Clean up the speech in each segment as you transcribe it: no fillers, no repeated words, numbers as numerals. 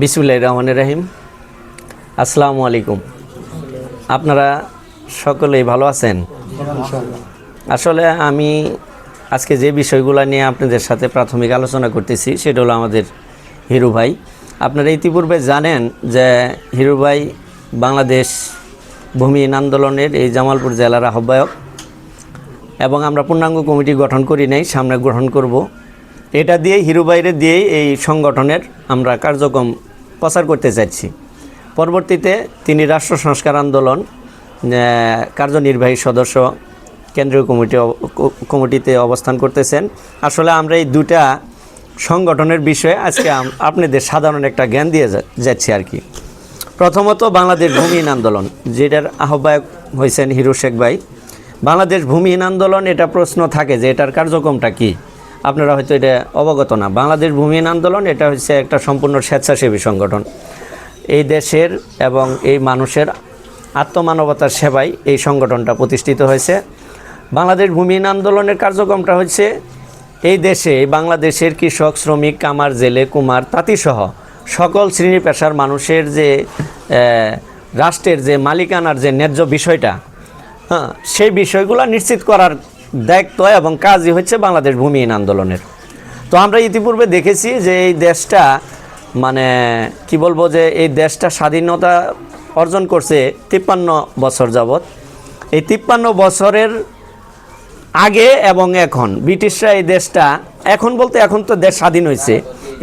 বিসমিল্লাহির রহমানির রহিম। আসসালামু আলাইকুম। আপনারা সকলেই ভালো আছেন? আসলে আমি আজকে যে বিষয়গুলো নিয়ে আপনাদের সাথে প্রাথমিক আলোচনা করতেছি সেটা হলো আমাদের হিরু ভাই। আপনারা ইতিপূর্বে জানেন যে হিরু ভাই বাংলাদেশ ভূমিহীন আন্দোলনের এই জামালপুর জেলার আহ্বায়ক, এবং আমরা পূর্ণাঙ্গ কমিটি গঠন করি নাই, সামনে গঠন করব। এটা দিয়ে হিরু ভাইরে দিয়েই এই সংগঠনের আমরা কার্যক্রম প্রচার করতে চাইছি। পরবর্তীতে তিনি রাষ্ট্র সংস্কার আন্দোলন কার্যনির্বাহী সদস্য কেন্দ্রীয় কমিটিতে অবস্থান করতেছেন। আসলে আমরা এই দুটা সংগঠনের বিষয়ে আজকে আপনাদের সাধারণ একটা জ্ঞান দিয়ে যাচ্ছি আর কি। প্রথমত বাংলাদেশ ভূমিহীন আন্দোলন, যেটার আহ্বায়ক হয়েছেন হিরু শেখ ভাই। বাংলাদেশ ভূমিহীন আন্দোলন, এটা প্রশ্ন থাকে যে এটার কার্যক্রমটা কী, আপনারা হয়তো এটা অবগত না। বাংলাদেশ ভূমিহীন আন্দোলন এটা হচ্ছে একটা সম্পূর্ণ স্বেচ্ছাসেবী সংগঠন। এই দেশের এবং এই মানুষের আত্মমানবতার সেবায় এই সংগঠনটা প্রতিষ্ঠিত হয়েছে। বাংলাদেশ ভূমিহীন আন্দোলনের কার্যক্রমটা হচ্ছে এই দেশে বাংলাদেশের কৃষক, শ্রমিক, কামার, জেলে, কুমার, তাঁতিসহ সকল শ্রেণী পেশার মানুষের যে রাষ্ট্রের যে মালিকানার যে ন্যায্য বিষয়টা, সেই বিষয়গুলো নিশ্চিত করার দায়িত্ব এবং কাজই হচ্ছে বাংলাদেশ ভূমিহীন আন্দোলনের। তো আমরা ইতিপূর্বে দেখেছি যে এই দেশটা মানে কি বলবো, যে এই দেশটা স্বাধীনতা অর্জন করছে 53 বছর যাবৎ। এই 53 বছরের আগে এবং এখন ব্রিটিশরা এই দেশটা, এখন বলতে এখন তো দেশ স্বাধীন হয়েছে,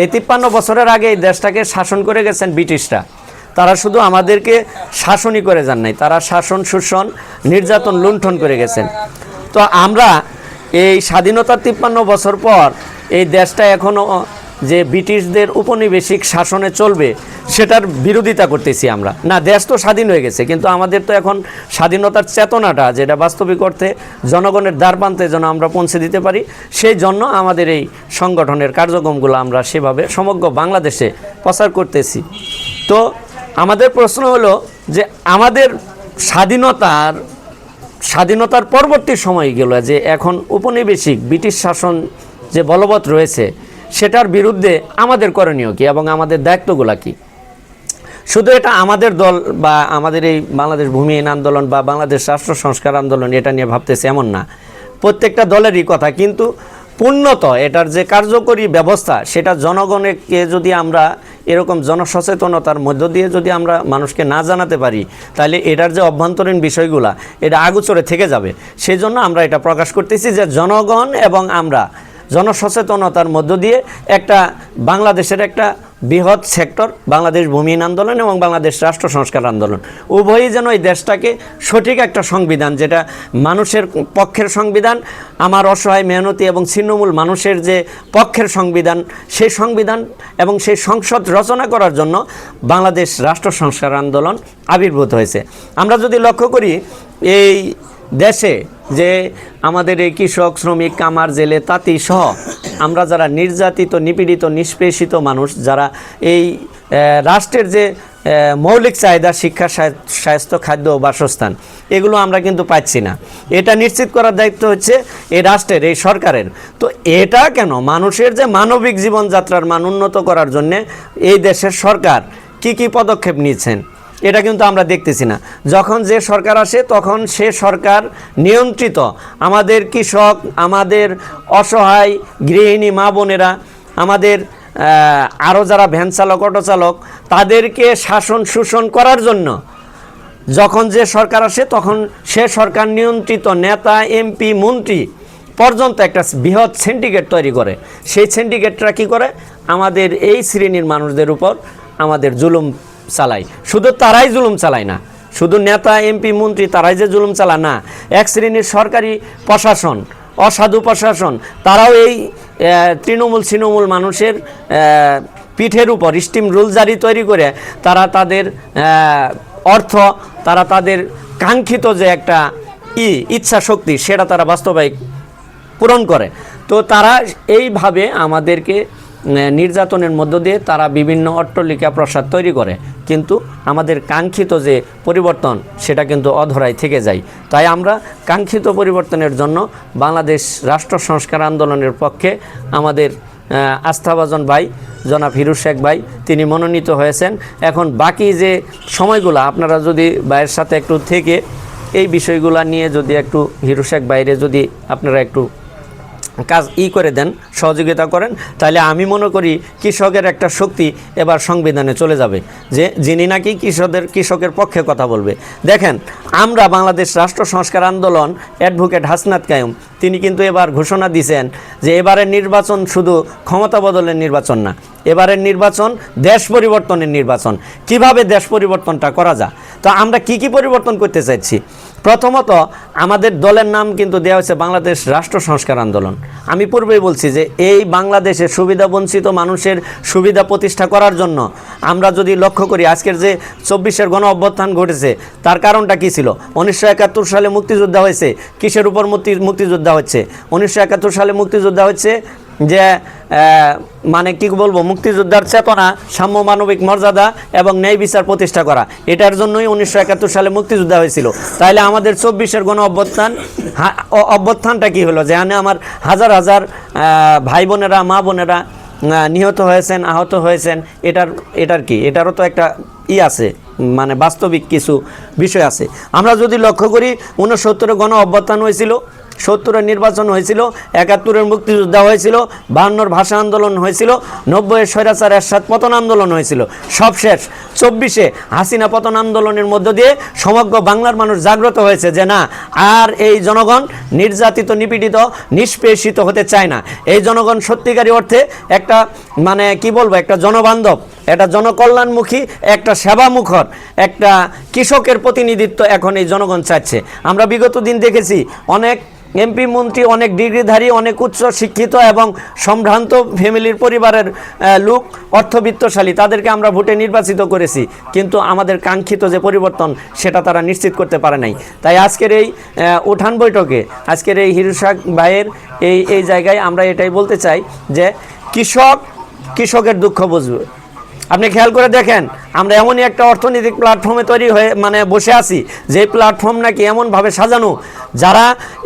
এই 53 বছরের আগে এই দেশটাকে শাসন করে গেছেন ব্রিটিশরা। তারা শুধু আমাদেরকে শাসনই করে যান নাই, তারা শাসন, শোষণ, নির্যাতন, লুণ্ঠন করে গেছেন। তো আমরা এই স্বাধীনতার 53 বছর পর এই দেশটা এখনও যে ব্রিটিশদের উপনিবেশিক শাসনে চলবে সেটার বিরোধিতা করতেছি আমরা। না, দেশ তো স্বাধীন হয়ে গেছে, কিন্তু আমাদের তো এখন স্বাধীনতার চেতনাটা যেটা বাস্তবিক অর্থে জনগণের দ্বারপ্রান্তে যেন আমরা পৌঁছে দিতে পারি, সেই জন্য আমাদের এই সংগঠনের কার্যক্রমগুলো আমরা সেভাবে সমগ্র বাংলাদেশে প্রচার করতেছি। তো আমাদের প্রশ্ন হলো যে আমাদের স্বাধীনতার পরবর্তী সময়গুলো যে এখন উপনিবেশিক ব্রিটিশ শাসন যে বলবৎ রয়েছে সেটার বিরুদ্ধে আমাদের করণীয় কী এবং আমাদের দায়িত্বগুলো কী। শুধু এটা আমাদের দল বা আমাদের এই বাংলাদেশ ভূমিহীন আন্দোলন বা বাংলাদেশ রাষ্ট্র সংস্কার আন্দোলন এটা নিয়ে ভাবতেছে এমন না, প্রত্যেকটা দলেরই কথা। কিন্তু পূর্ণত এটার যে কার্যকরী ব্যবস্থা সেটা জনগণকে যদি আমরা এরকম জনসচেতনতার মধ্য দিয়ে যদি আমরা মানুষকে না জানাতে পারি, তাহলে এটার যে অভ্যন্তরীণ বিষয়গুলা এটা আগুচরে থেকে যাবে। সেই জন্য আমরা এটা প্রকাশ করতেছি যে জনগণ এবং আমরা জনসচেতনতার মধ্য দিয়ে একটা বাংলাদেশের একটা বৃহৎ সেক্টর বাংলাদেশ ভূমিহীন আন্দোলন এবং বাংলাদেশ রাষ্ট্র সংস্কার আন্দোলন উভয়ই যেন এই দেশটাকে সঠিক একটা সংবিধান, যেটা মানুষের পক্ষের সংবিধান, আমার অসহায় মেহনতি এবং ছিন্নমূল মানুষের যে পক্ষের সংবিধান, সেই সংবিধান এবং সেই সংসদ রচনা করার জন্য বাংলাদেশ রাষ্ট্র সংস্কার আন্দোলন আবির্ভূত হয়েছে। আমরা যদি লক্ষ্য করি এই দেশে যে আমাদের এই কৃষক, শ্রমিক, কামার, জেলে, তাঁতি সহ আমরা যারা নির্যাতিত, নিপীড়িত, নিষ্পেষিত মানুষ, যারা এই রাষ্ট্রের যে মৌলিক চাহিদা শিক্ষা, স্বাস্থ্য, খাদ্য, বাসস্থান, এগুলো আমরা কিন্তু পাচ্ছি না। এটা নিশ্চিত করার দায়িত্ব হচ্ছে এই রাষ্ট্রের, এই সরকারের। তো এটা কেন, মানুষের যে মানবিক জীবনযাত্রার মান উন্নত করার জন্যে এই দেশের সরকার কি কি পদক্ষেপ নিয়েছেন এটা কিন্তু আমরা দেখতেছি না। যখন যে সরকার আসে তখন সে সরকার নিয়ন্ত্রিত আমাদের কৃষক, আমাদের অসহায় গৃহিণী মা বোনেরা, আমাদের আরও যারা ভ্যান চালক, অটো চালক, তাদেরকে শাসন শোষণ করার জন্য যখন যে সরকার আসে তখন সে সরকার নিয়ন্ত্রিত নেতা, এমপি, মন্ত্রী পর্যন্ত একটা বৃহৎ সিন্ডিকেট তৈরি করে। সেই সিন্ডিকেটরা কী করে, আমাদের এই শ্রেণীর মানুষদের উপর আমাদের জুলুম চালায়। শুধু তারাই জুলুম চালায় না, শুধু নেতা, এমপি, মন্ত্রী তারাই যে জুলুম চালায় না, এক শ্রেণীর সরকারি প্রশাসন, অসাধু প্রশাসন, তারাও এই তৃণমূল মানুষের পিঠের উপর স্টিম রুল জারি তৈরি করে তারা তাদের অর্থ, তারা তাদের কাঙ্ক্ষিত যে একটা ইচ্ছা শক্তি সেটা তারা বাস্তবায়িত পূরণ করে। তো তারা এইভাবে আমাদেরকে নির্যাতনের মধ্য দিয়ে তারা বিভিন্ন অট্টালিকা, প্রাসাদ তৈরি করে, কিন্তু আমাদের কাঙ্ক্ষিত যে পরিবর্তন সেটা কিন্তু অধরাই থেকে যায়। তাই আমরা কাঙ্ক্ষিত পরিবর্তনের জন্য বাংলাদেশ রাষ্ট্র সংস্কার আন্দোলনের পক্ষে আমাদের আস্থাভাজন ভাই জনাব হিরু শেখ ভাই তিনি মনোনীত হয়েছেন। এখন বাকি যে সময়গুলো আপনারা যদি ভাইয়ের সাথে একটু থেকে এই বিষয়গুলো নিয়ে যদি একটু হিরু শেখ ভাইরে যদি আপনারা একটু কাজ করে দেন, সহযোগিতা করেন, তাহলে আমি মনে করি কৃষকের একটা শক্তি এবার সংবিধানে চলে যাবে, যে যিনি নাকি কৃষকের পক্ষে কথা বলবে। দেখেন, আমরা বাংলাদেশ রাষ্ট্র সংস্কার আন্দোলন অ্যাডভোকেট হাসনাত কায়ুম তিনি কিন্তু এবার ঘোষণা দিয়েছেন যে এবারের নির্বাচন শুধু ক্ষমতা বদলের নির্বাচন না, এবারের নির্বাচন দেশ পরিবর্তনের নির্বাচন। কিভাবে দেশ পরিবর্তনটা করা যায়? তো আমরা কি পরিবর্তন করতে চাইছি? প্রথমত আমাদের দলের নাম কিন্তু দেওয়া হয়েছে বাংলাদেশ রাষ্ট্র সংস্কার আন্দোলন। আমি পূর্বেই বলছি যে এই বাংলাদেশের সুবিধা বঞ্চিত মানুষের সুবিধা প্রতিষ্ঠা করার জন্য আমরা যদি লক্ষ্য করি, আজকের যে 24-এর গণ অভ্যুত্থান ঘটেছে তার কারণটা কী ছিল? 1971 সালে মুক্তিযোদ্ধা হয়েছে। কিসের উপর মুক্তিযোদ্ধা হচ্ছে? 1971 সালে মুক্তিযোদ্ধা হচ্ছে যে মানে কি বলবো, মুক্তিযোদ্ধার চেতনা, সাম্য, মানবিক মর্যাদা এবং ন্যায় বিচার প্রতিষ্ঠা করা, এটার জন্যই 1971 সালে মুক্তিযোদ্ধা হয়েছিল। তাইলে আমাদের 24-এর গণ অভ্যুত্থানটা কী হলো? যেখানে আমার হাজার হাজার ভাই বোনেরা, মা বোনেরা নিহত হয়েছেন, আহত হয়েছেন, এটার কি? এটারও তো একটা আছে, মানে বাস্তবিক কিছু বিষয় আছে। আমরা যদি লক্ষ্য করি, 69-এর গণ অভ্যুত্থান হয়েছিল, 70-এর নির্বাচন হয়েছিল, 71-এর মুক্তিযোদ্ধা হয়েছিল, 52-এর ভাষা আন্দোলন হয়েছিল, 90-এর স্বৈরাচার এরশাদ পতন আন্দোলন হয়েছিল, সব শেষ। 24-এ হাসিনা পতন আন্দোলনের মধ্য দিয়ে সমগ্র বাংলার মানুষ জাগ্রত হয়েছে যে না, আর এই জনগণ নির্যাতিত, নিপীড়িত, নিষ্পেষিত হতে চায় না। এই জনগণ সত্যিকারী অর্থে একটা মানে কি বলবো, একটা জনবান্ধব, একটা জনকল্যাণমুখী, একটা সেবামুখর, একটা কৃষকের প্রতিনিধিত্ব এখন এই জনগণ চাচ্ছে। আমরা বিগত দিন দেখেছি অনেক এমপি মন্ত্রী, অনেক ডিগ্রিধারী, অনেক উচ্চ শিক্ষিত এবং সম্ভ্রান্ত ফ্যামিলির পরিবারের লোক, অর্থবিত্তশালী, তাদেরকে আমরা ভোটে নির্বাচিত করেছি, কিন্তু আমাদের কাঙ্ক্ষিত যে পরিবর্তন সেটা তারা নিশ্চিত করতে পারে নাই। তাই আজকের এই উঠান বৈঠকে, আজকের এই হিরু শেখ ভাইয়ের এই জায়গায় আমরা এটাই বলতে চাই যে কৃষকের দুঃখ বুঝবে। আপনি খেয়াল করে দেখেন, আমরা এমনই একটা অর্থনৈতিক প্ল্যাটফর্মে তৈরি হয়ে মানে বসে আছি, যে প্ল্যাটফর্ম নাকি এমনভাবে সাজানো, যারা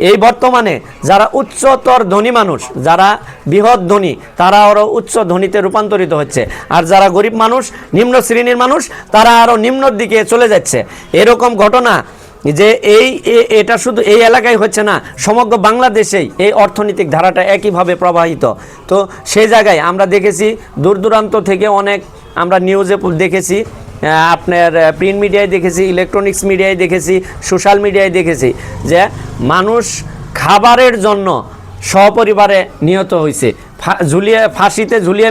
এই বর্তমানে যারা উচ্চতর ধনী মানুষ, যারা বৃহৎ ধনী, তারা আরও উচ্চ ধনীতে রূপান্তরিত হচ্ছে, আর যারা গরিব মানুষ, নিম্ন শ্রেণীর মানুষ, তারা আরও নিম্নর দিকে চলে যাচ্ছে। এরকম ঘটনা যে এটা শুধু এই এলাকায় হচ্ছে না, সমগ্র বাংলাদেশেই এই অর্থনৈতিক ধারাটা একইভাবে প্রবাহিত। তো সেই জায়গায় আমরা দেখেছি, দূর দূরান্ত থেকে অনেক আমরা নিউজে দেখেছি, আপনার প্রিন্ট মিডিয়ায় দেখেছি, ইলেকট্রনিক্স মিডিয়ায় দেখেছি, সোশ্যাল মিডিয়ায় দেখেছি যে মানুষ খাবারের জন্য সপরিবারে নিহত হয়েছে, ফাঁসিতে ঝুলিয়ে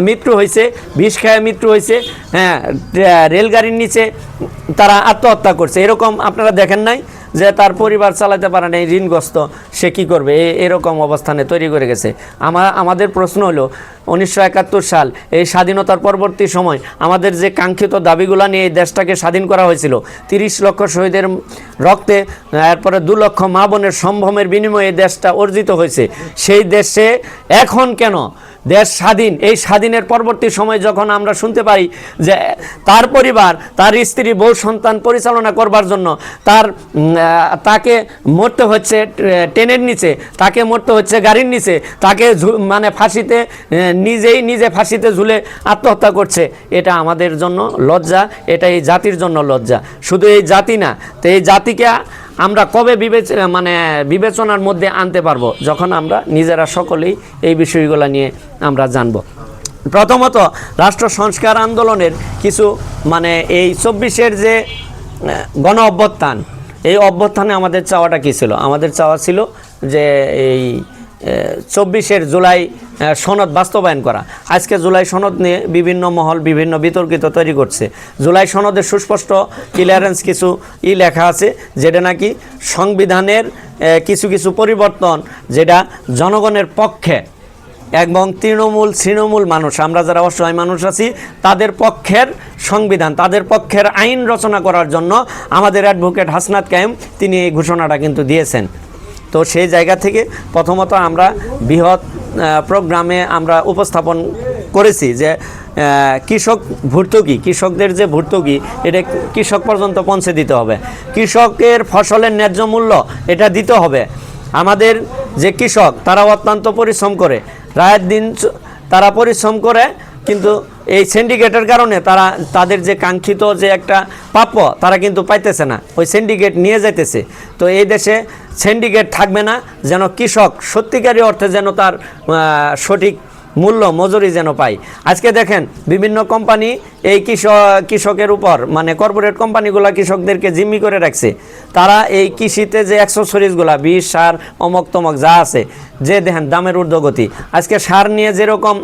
মৃত্যু হয়েছে, বিষ খেয়ে মৃত্যু হয়েছে, হ্যাঁ, রেলগাড়ির নিচে তারা আত্মহত্যা করছে। এরকম আপনারা দেখেন নাই যে তার পরিবার চালাতে পারে না, ঋণগ্রস্ত, সে কী করবে? এরকম অবস্থানে তৈরি করে গেছে। আমাদের প্রশ্ন হলো, 1971 সাল এই স্বাধীনতার পরবর্তী সময় আমাদের যে কাঙ্ক্ষিত দাবিগুলো নিয়ে এই দেশটাকে স্বাধীন করা হয়েছিল, 30 লক্ষ শহীদের রক্তে, এরপরে 2 লক্ষ মা বোনের সম্ভ্রমের বিনিময়ে দেশটা অর্জিত হয়েছে, সেই দেশে এখন কেন দেশ স্বাধীন? এই স্বাধীনের পরবর্তী সময় যখন আমরা শুনতে পাই যে তার পরিবার, তার স্ত্রী, বউ, সন্তান পরিচালনা করবার জন্য তাকে মরতে হচ্ছে ট্রেনের নিচে, তাকে মরতে হচ্ছে গাড়ির নিচে, তাকে মানে ফাঁসিতে নিজে ফাঁসিতে ঝুলে আত্মহত্যা করছে, এটা আমাদের জন্য লজ্জা, এটা এই জাতির জন্য লজ্জা। শুধু এই জাতি না, তো এই জাতিকে আমরা কবে বিবেচনার মধ্যে আনতে পারবো? যখন আমরা নিজেরা সকলেই এই বিষয়গুলো নিয়ে আমরা জানব। প্রথমত রাষ্ট্র সংস্কার আন্দোলনের কিছু এই 24-এর যে গণ অভ্যুত্থান, এই অভ্যুত্থানে আমাদের চাওয়াটা কী ছিল? আমাদের চাওয়া ছিল যে এই 24-এর জুলাই সনদ বাস্তবায়ন করা। আজকে জুলাই সনদ নিয়ে বিভিন্ন মহল বিভিন্ন বিতর্কিত তৈরি করছে। জুলাই সনদের সুস্পষ্ট ক্লিয়ারেন্স কিছু লেখা আছে, যেটা নাকি সংবিধানের কিছু পরিবর্তন, যেটা জনগণের পক্ষে এবং তৃণমূল মানুষ, আমরা যারা অসহায় মানুষ আছি, তাদের পক্ষের সংবিধান, তাদের পক্ষের আইন রচনা করার জন্য আমাদের অ্যাডভোকেট হাসনাত কায়ুম তিনি এই ঘোষণাটা কিন্তু দিয়েছেন। তো সেই জায়গা থেকে প্রথমত আমরা বৃহৎ প্রোগ্রামে আমরা উপস্থাপন করেছি যে কৃষকদের যে ভর্তুকি, এটা কৃষক পর্যন্ত পৌঁছে দিতে হবে। কৃষকের ফসলের ন্যায্য মূল্য এটা দিতে হবে। আমাদের যে কৃষক, তারা অত্যন্ত পরিশ্রম করে, রাত দিন তারা পরিশ্রম করে, কিন্তু এই সিন্ডিকেটের কারণে তারা তাদের যে কাঙ্ক্ষিত যে একটা প্রাপ্য তারা কিন্তু পাইতেছে না, ওই সিন্ডিকেট নিয়ে যাইতেছে। তো এই দেশে সিন্ডিকেট থাকবে না, যেন কৃষক সত্যিকারী অর্থে যেন তার সঠিক মূল্য মজুরি যেন পায়। আজকে দেখেন বিভিন্ন কোম্পানি এই কৃষকের উপর, মানে কর্পোরেট কোম্পানিগুলো কৃষকদেরকে জিম্মি করে রাখছে। তারা এই কৃষিতে যে অ্যাক্সেসরিজগুলো, বিষ, সার, অমক তমক যা আছে, যে দেখেন দামের ঊর্ধ্বগতি। আজকে সার নিয়ে যেরকম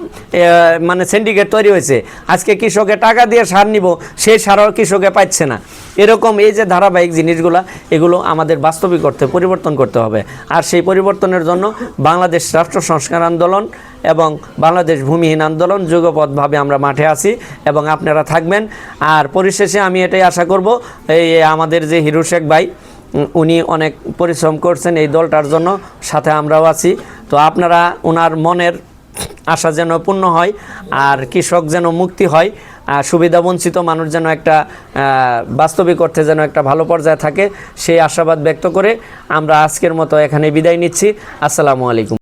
মানে সিন্ডিকেট তৈরি হয়েছে, আজকে কৃষকে টাকা দিয়ে সার নিব, সেই সারও কৃষকে পাচ্ছে না। এরকম এই যে ধারাবাহিক জিনিসগুলো, এগুলো আমাদের বাস্তবিক অর্থে পরিবর্তন করতে হবে। আর সেই পরিবর্তনের জন্য বাংলাদেশ রাষ্ট্র সংস্কার আন্দোলন এবং বাংলাদেশ ভূমিহীন আন্দোলন যুগপথভাবে আমরা মাঠে আছি এবং আপনারা থাকবেন। আর পরিশেষে আমি এটাই আশা করব, এই আমাদের যে হিরু শেখ ভাই, উনি অনেক পরিশ্রম করছেন এই দলটার জন্য, সাথে আমরাও আছি। তো আপনারা ওনার মনের আশা যেন পূর্ণ হয়, আর কৃষক যেন মুক্তি হয়, সুবিধাবঞ্চিত মানুষ যেন একটা বাস্তবিক অর্থে যেন একটা ভালো পর্যায়ে থাকে, সেই আশাবাদ ব্যক্ত করে আমরা আজকের মতো এখানে বিদায় নিচ্ছি। আসসালামু আলাইকুম।